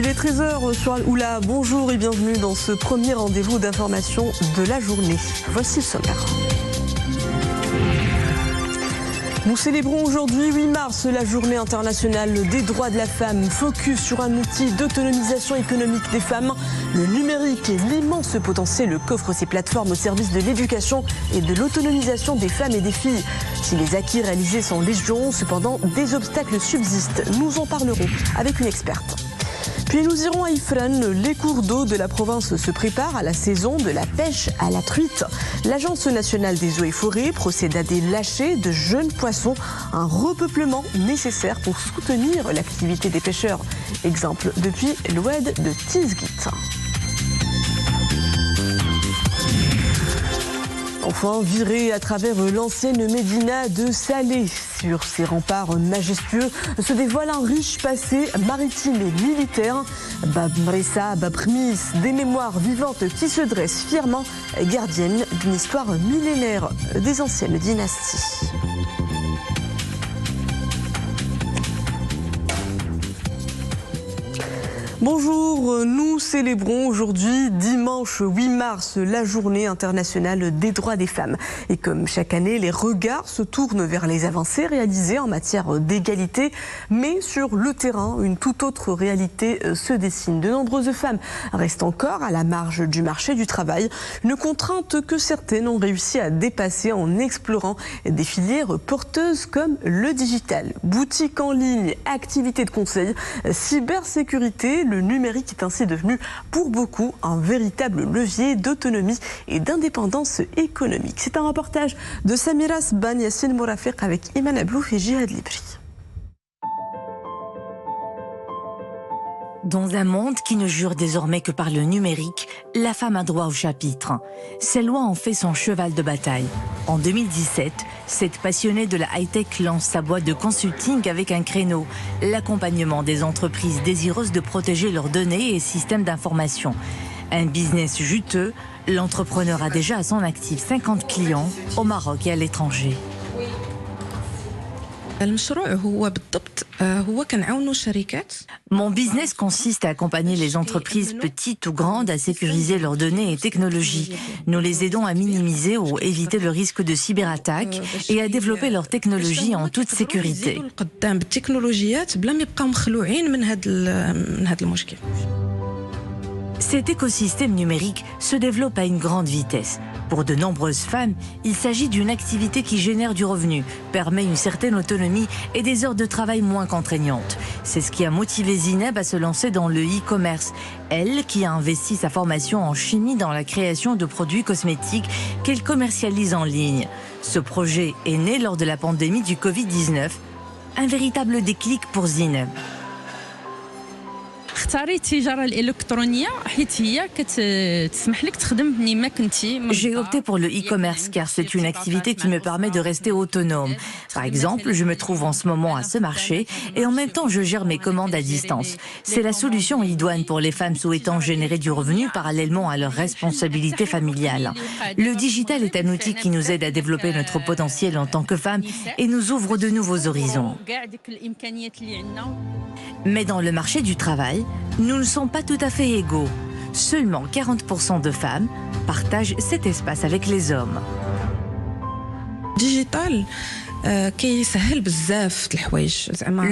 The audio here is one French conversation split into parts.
Il est 13h sur Al-Oula. Bonjour et bienvenue dans ce premier rendez-vous d'information de la journée. Voici le sommaire. Nous célébrons aujourd'hui 8 mars la journée internationale des droits de la femme. Focus sur un outil d'autonomisation économique des femmes. Le numérique et l'immense potentiel qu'offrent ces plateformes au service de l'éducation et de l'autonomisation des femmes et des filles. Si les acquis réalisés sont légion, cependant des obstacles subsistent. Nous en parlerons avec une experte. Puis nous irons à Ifrane. Les cours d'eau de la province se préparent à la saison de la pêche à la truite. L'Agence nationale des eaux et forêts procède à des lâchers de jeunes poissons, un repeuplement nécessaire pour soutenir l'activité des pêcheurs. Exemple depuis l'oued de Tizgit. Enfin, viré à travers l'ancienne médina de Salé. Sur ses remparts majestueux se dévoile un riche passé maritime et militaire. Bab Mressa, Bab Khmis, des mémoires vivantes qui se dressent fièrement, gardiennes d'une histoire millénaire des anciennes dynasties. Bonjour, nous célébrons aujourd'hui, dimanche 8 mars, la journée internationale des droits des femmes. Et comme chaque année, les regards se tournent vers les avancées réalisées en matière d'égalité. Mais sur le terrain, une toute autre réalité se dessine. De nombreuses femmes restent encore à la marge du marché du travail. Une contrainte que certaines ont réussi à dépasser en explorant des filières porteuses comme le digital. Boutique en ligne, activités de conseil, cybersécurité, le numérique est ainsi devenu pour beaucoup un véritable levier d'autonomie et d'indépendance économique. C'est un reportage de Samira Sban, Yassine Mourafiq avec Iman Ablouf et Jihad Libri. Dans un monde qui ne jure désormais que par le numérique, la femme a droit au chapitre. Ces lois en fait son cheval de bataille. En 2017, cette passionnée de la high-tech lance sa boîte de consulting avec un créneau, l'accompagnement des entreprises désireuses de protéger leurs données et systèmes d'information. Un business juteux, l'entrepreneur a déjà à son actif 50 clients au Maroc et à l'étranger. Mon business consiste à accompagner les entreprises petites ou grandes à sécuriser leurs données et technologies. Nous les aidons à minimiser ou éviter le risque de cyberattaque et à développer leur technologie en toute sécurité. Cet écosystème numérique se développe à une grande vitesse. Pour de nombreuses femmes, il s'agit d'une activité qui génère du revenu, permet une certaine autonomie et des heures de travail moins contraignantes. C'est ce qui a motivé Zineb à se lancer dans le e-commerce. Elle, qui a investi sa formation en chimie dans la création de produits cosmétiques qu'elle commercialise en ligne. Ce projet est né lors de la pandémie du Covid-19. Un véritable déclic pour Zineb. J'ai opté pour le e-commerce car c'est une activité qui me permet de rester autonome. Par exemple, je me trouve en ce moment à ce marché et en même temps je gère mes commandes à distance. C'est la solution idoine pour les femmes souhaitant générer du revenu parallèlement à leurs responsabilités familiales. Le digital est un outil qui nous aide à développer notre potentiel en tant que femmes et nous ouvre de nouveaux horizons. Mais dans le marché du travail, nous ne sommes pas tout à fait égaux. Seulement 40% de femmes partagent cet espace avec les hommes. Digital. Le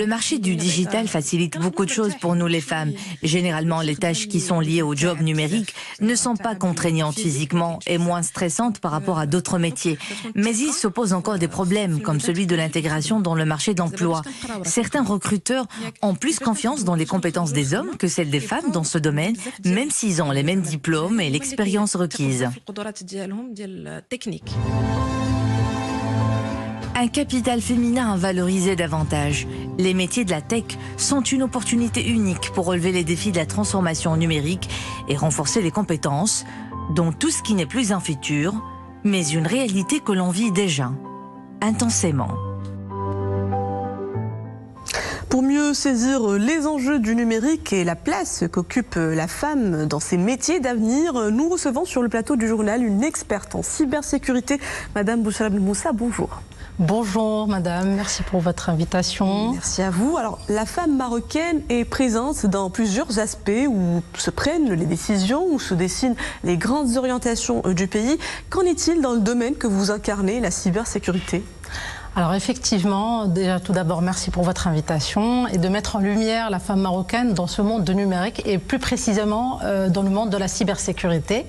marché du digital facilite beaucoup de choses pour nous les femmes. Généralement, les tâches qui sont liées au job numérique ne sont pas contraignantes physiquement et moins stressantes par rapport à d'autres métiers. Mais il s'oppose encore des problèmes comme celui de l'intégration dans le marché d'emploi. Certains recruteurs ont plus confiance dans les compétences des hommes que celles des femmes dans ce domaine, même s'ils ont les mêmes diplômes et l'expérience requise. Un capital féminin à valoriser davantage. Les métiers de la tech sont une opportunité unique pour relever les défis de la transformation numérique et renforcer les compétences, dont tout ce qui n'est plus un futur, mais une réalité que l'on vit déjà, intensément. Pour mieux saisir les enjeux du numérique et la place qu'occupe la femme dans ces métiers d'avenir, nous recevons sur le plateau du journal une experte en cybersécurité, Madame Bouchra Moussa. Bonjour. Bonjour Madame, merci pour votre invitation. Merci à vous. Alors, la femme marocaine est présente dans plusieurs aspects où se prennent les décisions, où se dessinent les grandes orientations du pays. Qu'en est-il dans le domaine que vous incarnez, la cybersécurité ? Alors effectivement, déjà tout d'abord merci pour votre invitation et de mettre en lumière la femme marocaine dans ce monde de numérique et plus précisément dans le monde de la cybersécurité.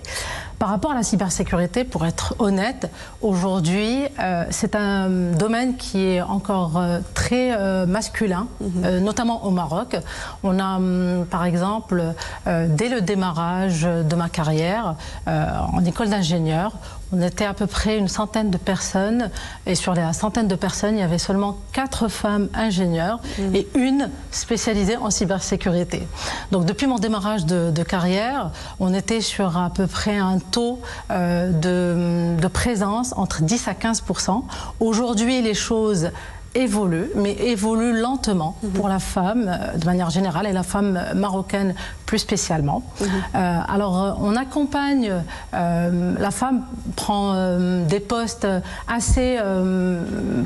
Par rapport à la cybersécurité, pour être honnête, aujourd'hui, c'est un domaine qui est encore très masculin, notamment au Maroc. On a, par exemple, dès le démarrage de ma carrière en école d'ingénieur, on était à peu près une centaine de personnes et sur la centaine de personnes, il y avait seulement 4 femmes ingénieures et une spécialisée en cybersécurité. Donc depuis mon démarrage de carrière, on était sur à peu près un taux de présence entre 10 à 15%. Aujourd'hui, les choses évolue, mais évolue lentement pour la femme de manière générale et la femme marocaine plus spécialement. Alors on accompagne, la femme prend des postes assez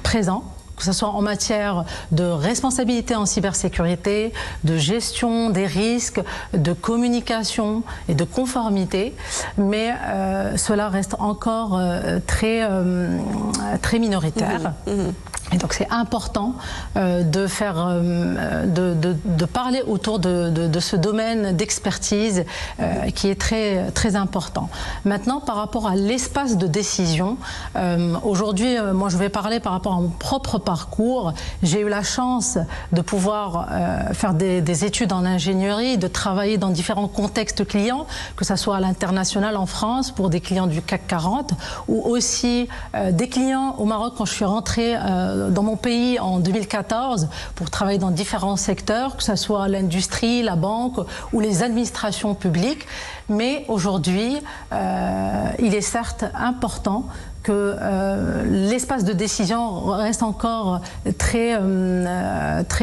présents, que ce soit en matière de responsabilité en cybersécurité, de gestion des risques, de communication et de conformité, mais cela reste encore très minoritaire. Et donc c'est important de parler autour de ce domaine d'expertise qui est très important. Maintenant, par rapport à l'espace de décision, aujourd'hui, moi je vais parler par rapport à mon propre parcours. J'ai eu la chance de pouvoir faire des études en ingénierie, de travailler dans différents contextes clients, que ce soit à l'international en France pour des clients du CAC 40 ou aussi des clients au Maroc quand je suis rentrée dans mon pays en 2014 pour travailler dans différents secteurs, que ce soit l'industrie, la banque ou les administrations publiques. Mais aujourd'hui, il est certes important que l'espace de décision reste encore très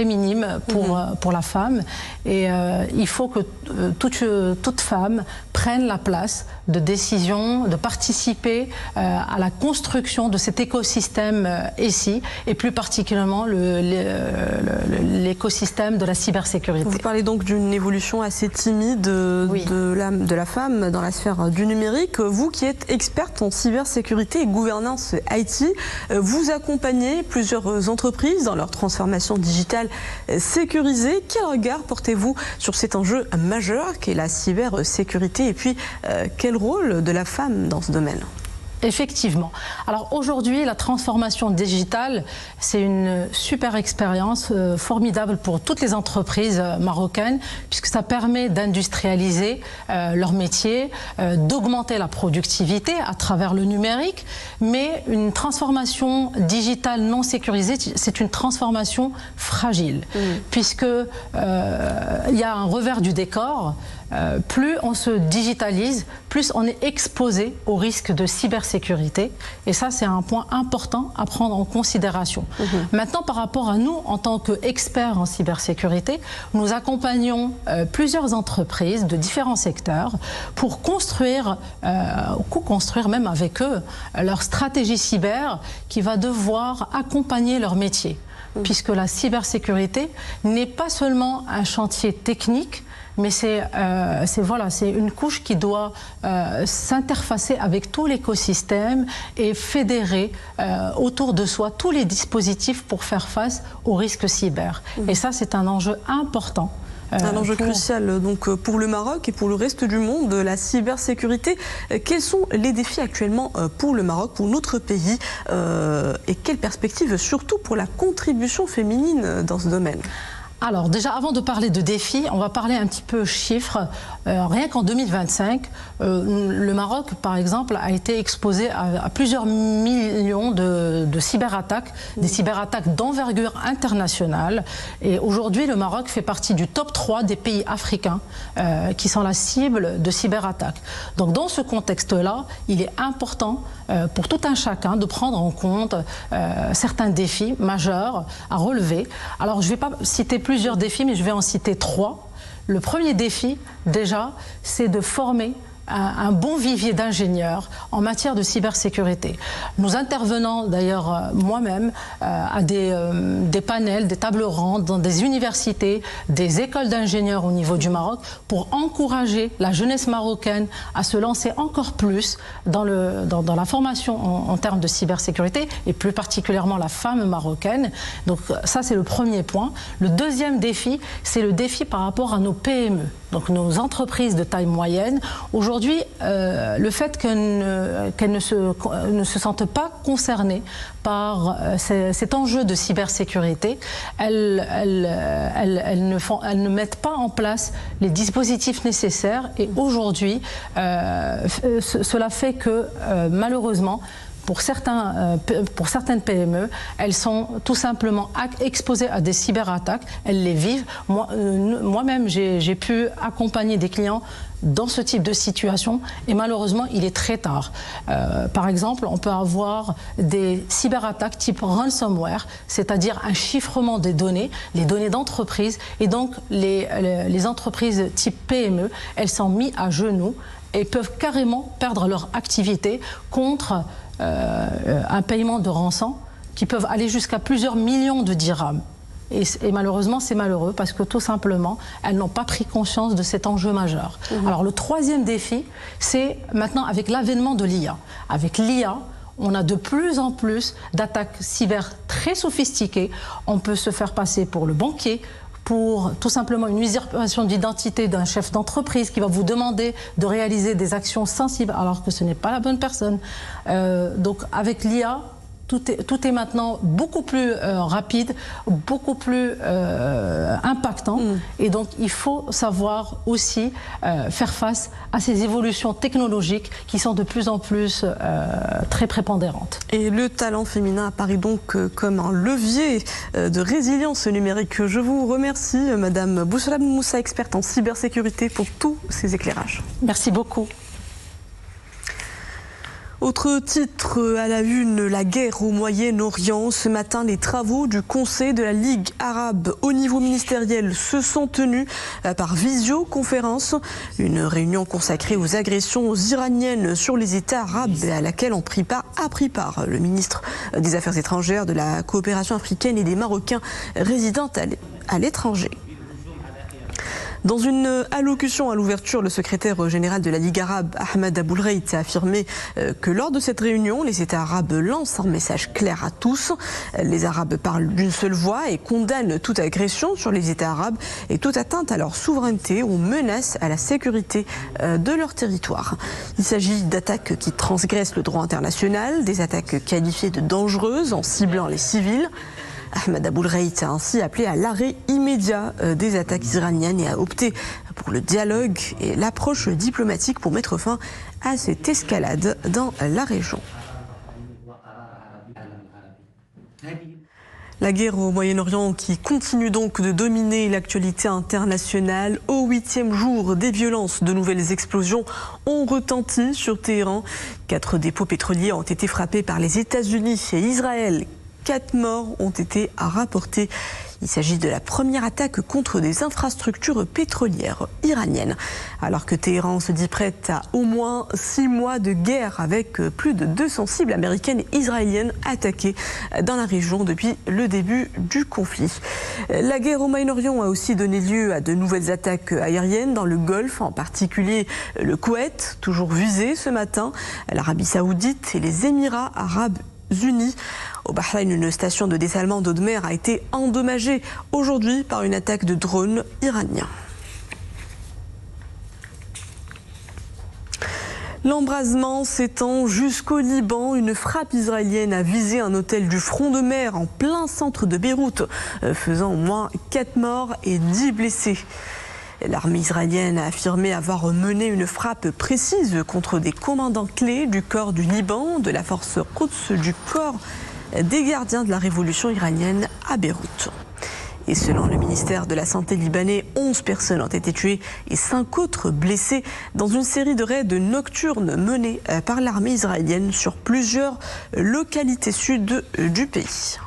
minime pour la femme. Et il faut que toute femme prenne la place de décision, de participer à la construction de cet écosystème ici, et plus particulièrement l'écosystème de la cybersécurité. Vous parlez donc d'une évolution assez timide de la femme dans la sphère du numérique. Vous qui êtes experte en cybersécurité et gouvernance IT, vous accompagnez plusieurs entreprises dans leur transformation digitale sécurisée. Quel regard portez-vous sur cet enjeu majeur qu'est la cybersécurité et puis quel rôle de la femme dans ce domaine ? Effectivement. Alors aujourd'hui, la transformation digitale, c'est une super expérience formidable pour toutes les entreprises marocaines, puisque ça permet d'industrialiser leur métier, d'augmenter la productivité à travers le numérique. Mais une transformation digitale non sécurisée, c'est une transformation fragile, puisque il y a un revers du décor. Plus on se digitalise, plus on est exposé au risque de cybersécurité. Et ça, c'est un point important à prendre en considération. Maintenant, par rapport à nous, en tant qu'experts en cybersécurité, nous accompagnons plusieurs entreprises de différents secteurs pour construire, co-construire même avec eux, leur stratégie cyber qui va devoir accompagner leur métier. Puisque la cybersécurité n'est pas seulement un chantier technique, mais c'est une couche qui doit s'interfacer avec tout l'écosystème et fédérer autour de soi tous les dispositifs pour faire face aux risques cyber. Et ça, c'est un enjeu important. Un enjeu crucial donc pour le Maroc et pour le reste du monde, la cybersécurité. Quels sont les défis actuellement pour le Maroc, pour notre pays et quelles perspectives surtout pour la contribution féminine dans ce domaine ? Alors déjà, avant de parler de défis, on va parler un petit peu chiffres. Rien qu'en 2025, le Maroc, par exemple, a été exposé à plusieurs millions de cyberattaques, des cyberattaques d'envergure internationale. Et aujourd'hui, le Maroc fait partie du top 3 des pays africains qui sont la cible de cyberattaques. Donc dans ce contexte-là, il est important pour tout un chacun de prendre en compte certains défis majeurs à relever. Alors je ne vais pas citer plusieurs défis, mais je vais en citer 3. Le premier défi, déjà, c'est de former un bon vivier d'ingénieurs en matière de cybersécurité. Nous intervenons d'ailleurs moi-même à des panels, des tables rondes dans des universités, des écoles d'ingénieurs au niveau du Maroc pour encourager la jeunesse marocaine à se lancer encore plus dans la formation en termes de cybersécurité et plus particulièrement la femme marocaine. Donc ça c'est le premier point. Le deuxième défi, c'est le défi par rapport à nos PME, donc nos entreprises de taille moyenne. Aujourd'hui, le fait qu'elles ne se sentent pas concernées par cet enjeu de cybersécurité, elles ne mettent pas en place les dispositifs nécessaires et aujourd'hui, cela fait que malheureusement, pour certaines PME, elles sont tout simplement exposées à des cyberattaques, elles les vivent. Moi-même, j'ai pu accompagner des clients dans ce type de situation et malheureusement, il est très tard. Par exemple, on peut avoir des cyberattaques type ransomware, c'est-à-dire un chiffrement des données, les données d'entreprise, et donc les entreprises type PME, elles sont mises à genoux et peuvent carrément perdre leur activité contre un paiement de rançon qui peuvent aller jusqu'à plusieurs millions de dirhams. Et malheureusement, c'est malheureux parce que tout simplement, elles n'ont pas pris conscience de cet enjeu majeur. Alors le troisième défi, c'est maintenant avec l'avènement de l'IA. Avec l'IA, on a de plus en plus d'attaques cyber très sophistiquées. On peut se faire passer pour le banquier, pour tout simplement une usurpation d'identité d'un chef d'entreprise qui va vous demander de réaliser des actions sensibles alors que ce n'est pas la bonne personne. Donc avec l'IA, tout est maintenant beaucoup plus rapide, beaucoup plus impactant. Et donc il faut savoir aussi faire face à ces évolutions technologiques qui sont de plus en plus très prépondérantes. Et le talent féminin apparaît donc comme un levier de résilience numérique. Je vous remercie, Madame Bouchra Moussa, experte en cybersécurité, pour tous ces éclairages. Merci beaucoup. Autre titre à la une, la guerre au Moyen-Orient. Ce matin, les travaux du Conseil de la Ligue arabe au niveau ministériel se sont tenus par visioconférence. Une réunion consacrée aux agressions iraniennes sur les États arabes à laquelle a pris part le ministre des Affaires étrangères, de la coopération africaine et des Marocains résidant à l'étranger. Dans une allocution à l'ouverture, le secrétaire général de la Ligue arabe, Ahmed Aboulreit, a affirmé que lors de cette réunion, les États arabes lancent un message clair à tous. Les Arabes parlent d'une seule voix et condamnent toute agression sur les États arabes et toute atteinte à leur souveraineté ou menace à la sécurité de leur territoire. Il s'agit d'attaques qui transgressent le droit international, des attaques qualifiées de dangereuses en ciblant les civils. Ahmed Aboulreit a ainsi appelé à l'arrêt immédiat des attaques iraniennes et a opté pour le dialogue et l'approche diplomatique pour mettre fin à cette escalade dans la région. La guerre au Moyen-Orient qui continue donc de dominer l'actualité internationale. Au 8e jour des violences, de nouvelles explosions ont retenti sur Téhéran. 4 dépôts pétroliers ont été frappés par les États-Unis et Israël. 4 morts ont été rapportés. Il s'agit de la première attaque contre des infrastructures pétrolières iraniennes. Alors que Téhéran se dit prête à au moins 6 mois de guerre avec plus de 200 cibles américaines et israéliennes attaquées dans la région depuis le début du conflit. La guerre au Moyen-Orient a aussi donné lieu à de nouvelles attaques aériennes dans le Golfe, en particulier le Koweït, toujours visé ce matin, l'Arabie Saoudite et les Émirats Arabes Unis. Au Bahreïn, une station de dessalement d'eau de mer a été endommagée aujourd'hui par une attaque de drone iranien. L'embrasement s'étend jusqu'au Liban. Une frappe israélienne a visé un hôtel du front de mer en plein centre de Beyrouth, faisant au moins 4 morts et 10 blessés. L'armée israélienne a affirmé avoir mené une frappe précise contre des commandants clés du corps du Liban, de la force Quds, du corps des gardiens de la révolution iranienne à Beyrouth. Et selon le ministère de la Santé libanais, 11 11 personnes ont été tuées et 5 autres blessées dans une série de raids nocturnes menés par l'armée israélienne sur plusieurs localités sud du pays.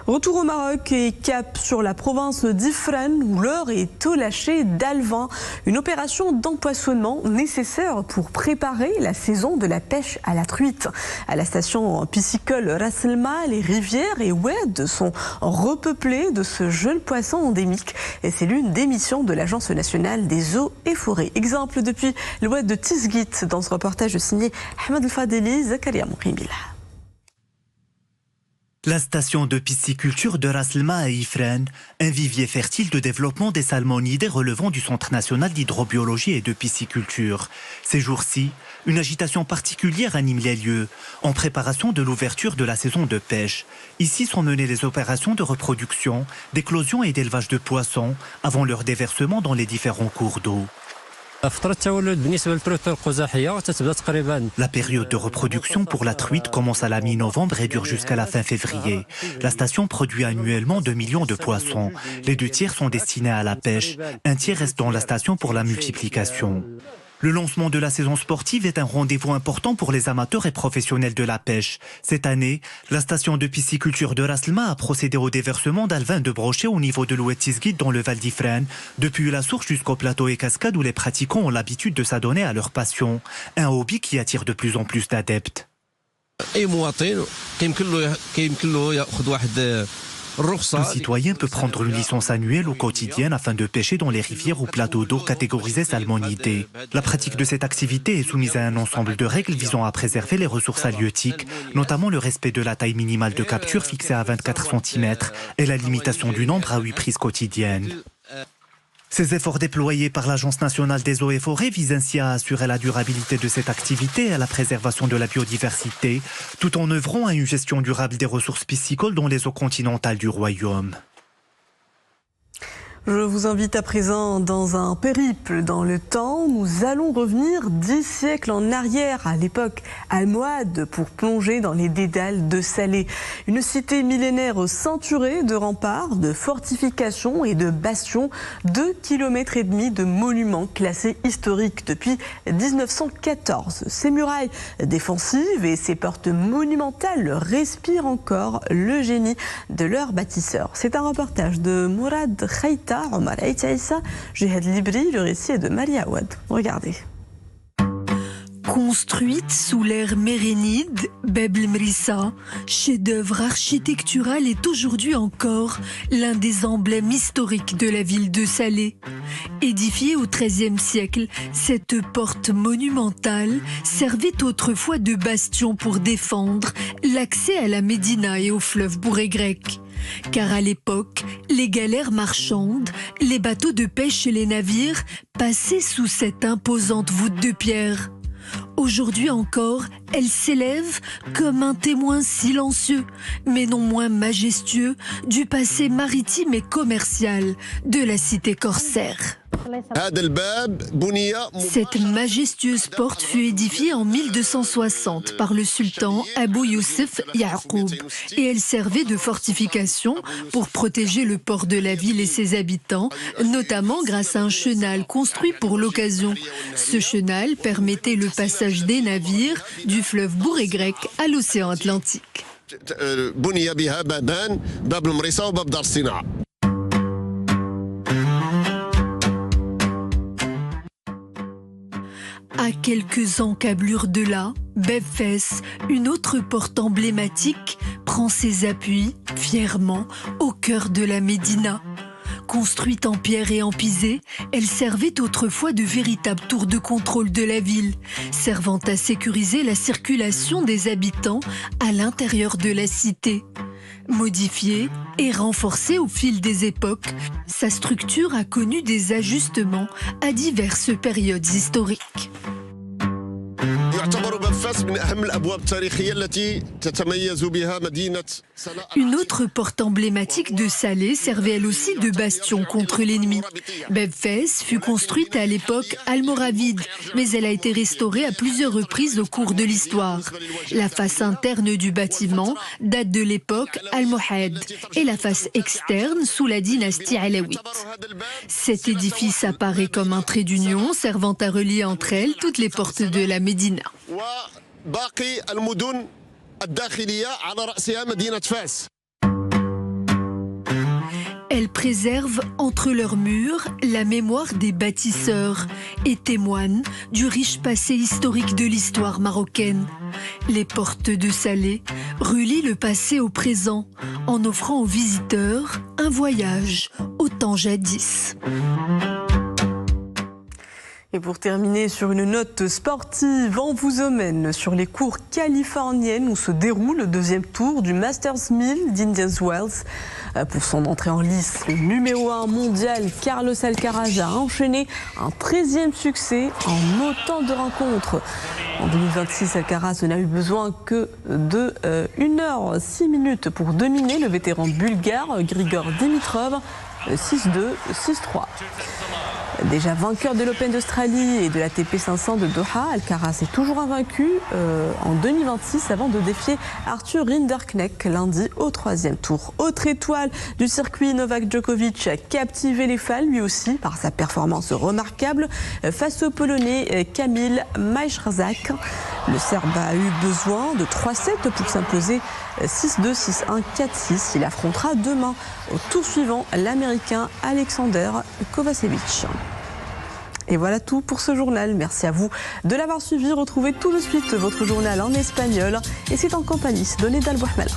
Retour au Maroc et cap sur la province d'Ifrane où l'heure est au lâcher d'Alvin. Une opération d'empoisonnement nécessaire pour préparer la saison de la pêche à la truite. À la station piscicole Ras Elma, les rivières et oued sont repeuplées de ce jeune poisson endémique. Et c'est l'une des missions de l'Agence nationale des eaux et forêts. Exemple depuis l'oued de Tisgit dans ce reportage signé Ahmed El Fadeli, Zakaria Moukimila. La station de pisciculture de Ras Elma à Ifrane, un vivier fertile de développement des salmonidés relevant du Centre national d'hydrobiologie et de pisciculture. Ces jours-ci, une agitation particulière anime les lieux, en préparation de l'ouverture de la saison de pêche. Ici sont menées les opérations de reproduction, d'éclosion et d'élevage de poissons, avant leur déversement dans les différents cours d'eau. La période de reproduction pour la truite commence à la mi-novembre et dure jusqu'à la fin février. La station produit annuellement 2 millions de poissons. Les 2 tiers sont destinés à la pêche. Un tiers reste dans la station pour la multiplication. Le lancement de la saison sportive est un rendez-vous important pour les amateurs et professionnels de la pêche. Cette année, la station de pisciculture de Ras Elma a procédé au déversement d'alevins de brochet au niveau de l'oued Tisgit dans le Val d'Ifrane, depuis la source jusqu'au plateau et cascade où les pratiquants ont l'habitude de s'adonner à leur passion. Un hobby qui attire de plus en plus d'adeptes. Un citoyen peut prendre une licence annuelle ou quotidienne afin de pêcher dans les rivières ou plateaux d'eau catégorisés salmonidés. La pratique de cette activité est soumise à un ensemble de règles visant à préserver les ressources halieutiques, notamment le respect de la taille minimale de capture fixée à 24 cm et la limitation du nombre à 8 prises quotidiennes. Ces efforts déployés par l'Agence nationale des eaux et forêts visent ainsi à assurer la durabilité de cette activité et à la préservation de la biodiversité, tout en œuvrant à une gestion durable des ressources piscicoles dans les eaux continentales du royaume. Je vous invite à présent dans un périple dans le temps. Nous allons revenir 10 siècles en arrière, à l'époque almohade, pour plonger dans les dédales de Salé. Une cité millénaire ceinturée de remparts, de fortifications et de bastions. 2,5 km de monuments classés historiques depuis 1914. Ces murailles défensives et ces portes monumentales respirent encore le génie de leurs bâtisseurs. C'est un reportage de Mourad Khaïta, Omar Aïtaïssa, Jihad Libri, le récit est de Maria Ouad. Regardez. Construite sous l'ère mérénide, Beb el Mrissa, chef-d'œuvre architectural, est aujourd'hui encore l'un des emblèmes historiques de la ville de Salé. Édifiée au XIIIe siècle, cette porte monumentale servait autrefois de bastion pour défendre l'accès à la Médina et au fleuve Bourg-et-Grec. Car à l'époque, les galères marchandes, les bateaux de pêche et les navires passaient sous cette imposante voûte de pierre. Aujourd'hui encore, elle s'élève comme un témoin silencieux, mais non moins majestueux, du passé maritime et commercial de la cité corsaire. Cette majestueuse porte fut édifiée en 1260 par le sultan Abou Youssef Ya'qoub et elle servait de fortification pour protéger le port de la ville et ses habitants, notamment grâce à un chenal construit pour l'occasion. Ce chenal permettait le passage des navires du fleuve Bourg-et-Grec à l'océan Atlantique. À quelques encablures de là, Beb Fès, une autre porte emblématique, prend ses appuis, fièrement, au cœur de la Médina. Construite en pierre et en pisé, elle servait autrefois de véritable tour de contrôle de la ville, servant à sécuriser la circulation des habitants à l'intérieur de la cité. Modifiée et renforcée au fil des époques, sa structure a connu des ajustements à diverses périodes historiques. Une autre porte emblématique de Salé servait elle aussi de bastion contre l'ennemi. Bab Fès fut construite à l'époque almoravide, mais elle a été restaurée à plusieurs reprises au cours de l'histoire. La face interne du bâtiment date de l'époque almohade et la face externe sous la dynastie alaouite. Cet édifice apparaît comme un trait d'union servant à relier entre elles toutes les portes de la Médina. Elles préservent entre leurs murs la mémoire des bâtisseurs et témoignent du riche passé historique de l'histoire marocaine. Les portes de Salé relient le passé au présent en offrant aux visiteurs un voyage au temps jadis. Et pour terminer sur une note sportive, on vous emmène sur les cours californiennes où se déroule le deuxième tour du Masters 1000 d'Indian Wells. Pour son entrée en lice, le numéro 1 mondial Carlos Alcaraz a enchaîné un 13e succès en autant de rencontres. En 2026, Alcaraz n'a eu besoin que de 1h06 pour dominer le vétéran bulgare Grigor Dimitrov 6-2, 6-3. Déjà vainqueur de l'Open d'Australie et de l'ATP 500 de Doha, Alcaraz est toujours invaincu en 2026 avant de défier Arthur Rinderknecht lundi au 3e tour. Autre étoile du circuit, Novak Djokovic a captivé les fans lui aussi par sa performance remarquable face au Polonais Kamil Majchrzak. Le Serbe a eu besoin de 3-7 pour s'imposer 6-2, 6-1, 4-6. Il affrontera demain au tour suivant l'Américain Alexander Kovacevic. Et voilà tout pour ce journal. Merci à vous de l'avoir suivi. Retrouvez tout de suite votre journal en espagnol. Et c'est en compagnie de Nedal Bouhmela.